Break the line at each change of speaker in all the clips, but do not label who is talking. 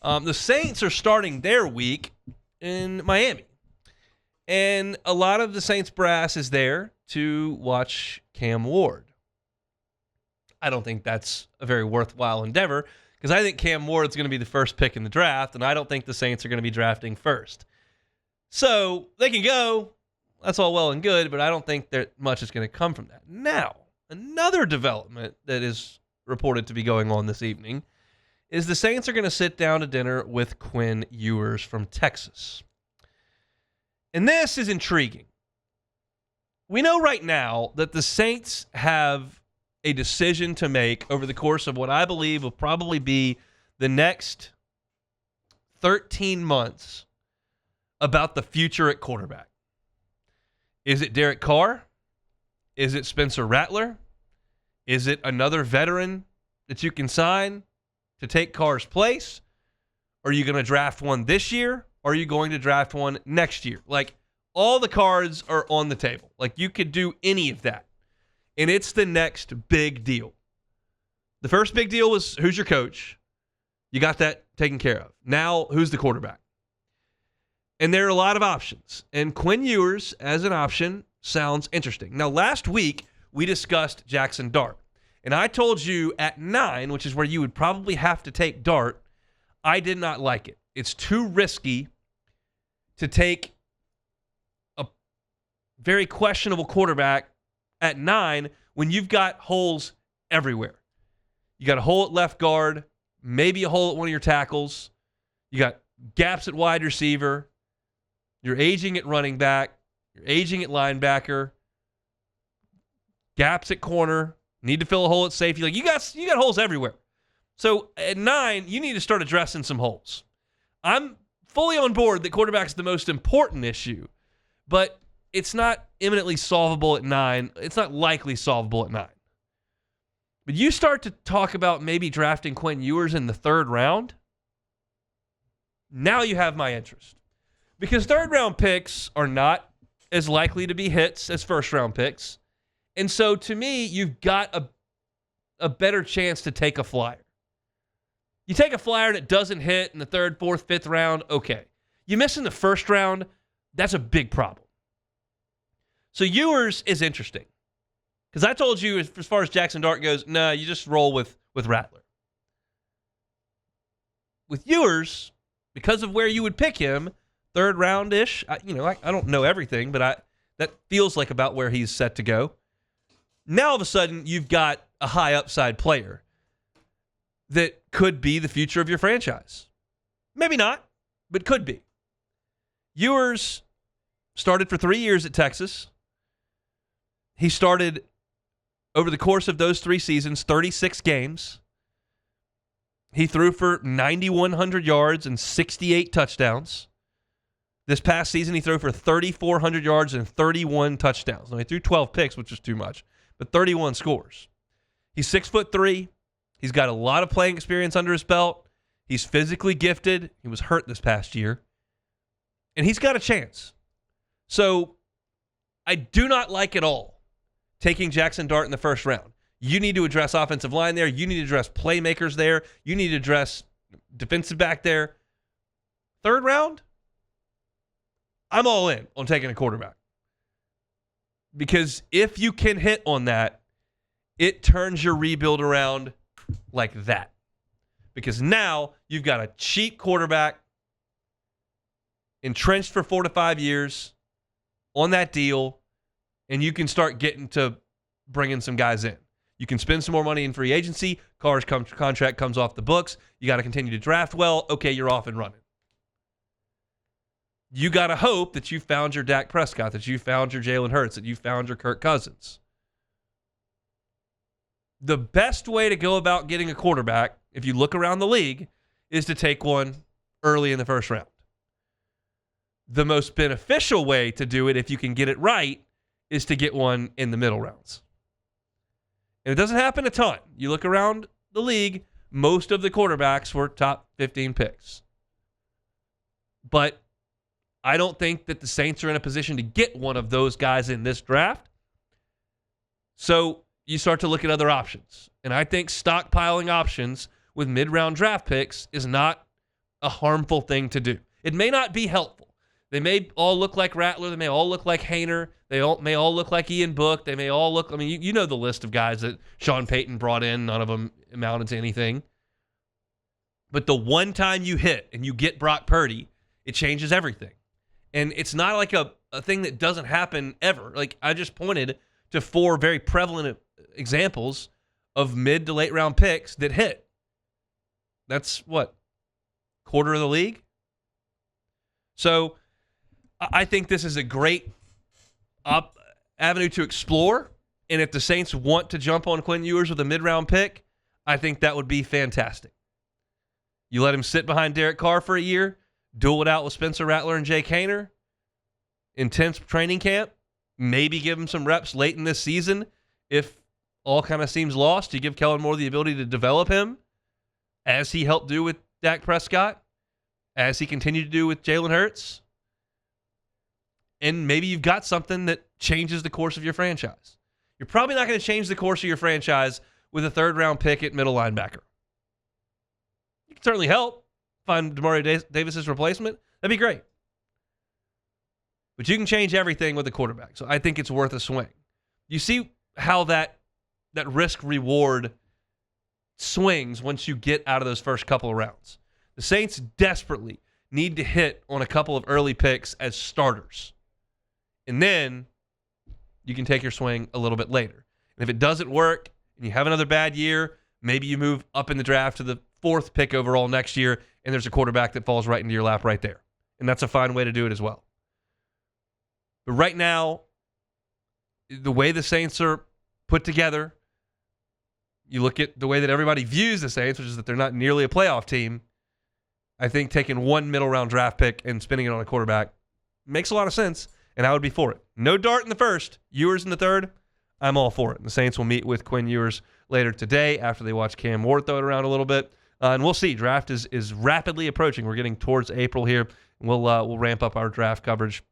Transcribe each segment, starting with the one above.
The Saints are starting their week in Miami. And a lot of the Saints brass is there to watch Cam Ward. I don't think that's a very worthwhile endeavor because I think Cam Ward's going to be the first pick in the draft, and I don't think the Saints are going to be drafting first. So they can go. That's all well and good, but I don't think that much is going to come from that. Now, another development that is reported to be going on this evening is the Saints are going to sit down to dinner with Quinn Ewers from Texas. And this is intriguing. We know right now that the Saints have a decision to make over the course of what I believe will probably be the next 13 months about the future at quarterback. Is it Derek Carr? Is it Spencer Rattler? Is it another veteran that you can sign to take Carr's place? Are you going to draft one this year? Or are you going to draft one next year? Like, all the cards are on the table. Like, you could do any of that. And it's the next big deal. The first big deal was who's your coach? You got that taken care of. Now, who's the quarterback? And there are a lot of options. And Quinn Ewers as an option sounds interesting. Now, last week, we discussed Jaxson Dart. And I told you at 9, which is where you would probably have to take Dart, I did not like it. It's too risky to take a very questionable quarterback at 9 when you've got holes everywhere. You got a hole at left guard, maybe a hole at one of your tackles. You got gaps at wide receiver. You're aging at running back. You're aging at linebacker. Gaps at corner. Need to fill a hole at safety. Like, you got holes everywhere. So at 9, you need to start addressing some holes. I'm fully on board that quarterback's the most important issue, but it's not imminently solvable at 9. It's not likely solvable at 9. But you start to talk about maybe drafting Quinn Ewers in the 3rd round, now you have my interest. Because 3rd-round picks are not as likely to be hits as 1st-round picks. And so, to me, you've got a better chance to take a flyer. You take a flyer and it doesn't hit in the 3rd, 4th, 5th round, okay. You miss in the 1st round, that's a big problem. So Ewers is interesting. Because I told you, as far as Jaxson Dart goes, no, you just roll with Rattler. With Ewers, because of where you would pick him, 3rd round-ish, I don't know everything, but that feels like about where he's set to go. Now, all of a sudden, you've got a high upside player that could be the future of your franchise. Maybe not, but could be. Ewers started for 3 years at Texas. He started, over the course of those 3 seasons, 36 games. He threw for 9,100 yards and 68 touchdowns. This past season, he threw for 3,400 yards and 31 touchdowns. Now, he threw 12 picks, which is too much, but 31 scores. He's 6'3". He's got a lot of playing experience under his belt. He's physically gifted. He was hurt this past year. And he's got a chance. So I do not like at all taking Jaxson Dart in the 1st round. You need to address offensive line there. You need to address playmakers there. You need to address defensive back there. 3rd round, I'm all in on taking a quarterback. Because if you can hit on that, it turns your rebuild around like that. Because now you've got a cheap quarterback entrenched for 4 to 5 years on that deal, and you can start getting to bringing some guys in. You can spend some more money in free agency. Carr's contract comes off the books. You got to continue to draft well. Okay, you're off and running. You got to hope that you found your Dak Prescott, that you found your Jalen Hurts, that you found your Kirk Cousins. The best way to go about getting a quarterback, if you look around the league, is to take one early in the 1st round. The most beneficial way to do it, if you can get it right, is to get one in the middle rounds. And it doesn't happen a ton. You look around the league, most of the quarterbacks were top 15 picks. But I don't think that the Saints are in a position to get one of those guys in this draft. So you start to look at other options. And I think stockpiling options with mid-round draft picks is not a harmful thing to do. It may not be helpful. They may all look like Rattler. They may all look like Haener. They may all look like Ian Book. They may all look, I mean, you know the list of guys that Sean Payton brought in. None of them amounted to anything. But the one time you hit and you get Brock Purdy, it changes everything. And it's not like a thing that doesn't happen ever. Like, I just pointed to 4 very prevalent examples of mid to late round picks that hit. That's what? Quarter of the league? So I think this is a great avenue to explore. And if the Saints want to jump on Quinn Ewers with a mid-round pick, I think that would be fantastic. You let him sit behind Derek Carr for a year, duel it out with Spencer Rattler and Jake Haener, intense training camp, maybe give him some reps late in this season if all kind of seems lost. You give Kellen Moore the ability to develop him as he helped do with Dak Prescott, as he continued to do with Jalen Hurts. And maybe you've got something that changes the course of your franchise. You're probably not going to change the course of your franchise with a third-round pick at middle linebacker. You can certainly help find Demario Davis's replacement. That'd be great. But you can change everything with a quarterback. So I think it's worth a swing. You see how that risk-reward swings once you get out of those first couple of rounds. The Saints desperately need to hit on a couple of early picks as starters. And then you can take your swing a little bit later. And if it doesn't work and you have another bad year, maybe you move up in the draft to the 4th pick overall next year, and there's a quarterback that falls right into your lap right there. And that's a fine way to do it as well. But right now, the way the Saints are put together, you look at the way that everybody views the Saints, which is that they're not nearly a playoff team. I think taking 1 middle round draft pick and spending it on a quarterback makes a lot of sense, and I would be for it. No Dart in the 1st, Ewers in the 3rd. I'm all for it. And the Saints will meet with Quinn Ewers later today after they watch Cam Ward throw it around a little bit. And we'll see. Draft is rapidly approaching. We're getting towards April here. We'll ramp up our draft coverage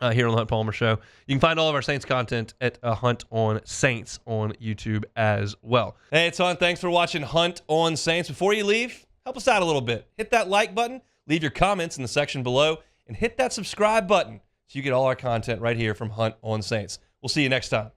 here on the Hunt Palmer Show. You can find all of our Saints content at Hunt on Saints on YouTube as well. Hey, it's Hunt. Thanks for watching Hunt on Saints. Before you leave, help us out a little bit. Hit that like button, leave your comments in the section below, and hit that subscribe button so you get all our content right here from Hunt on Saints. We'll see you next time.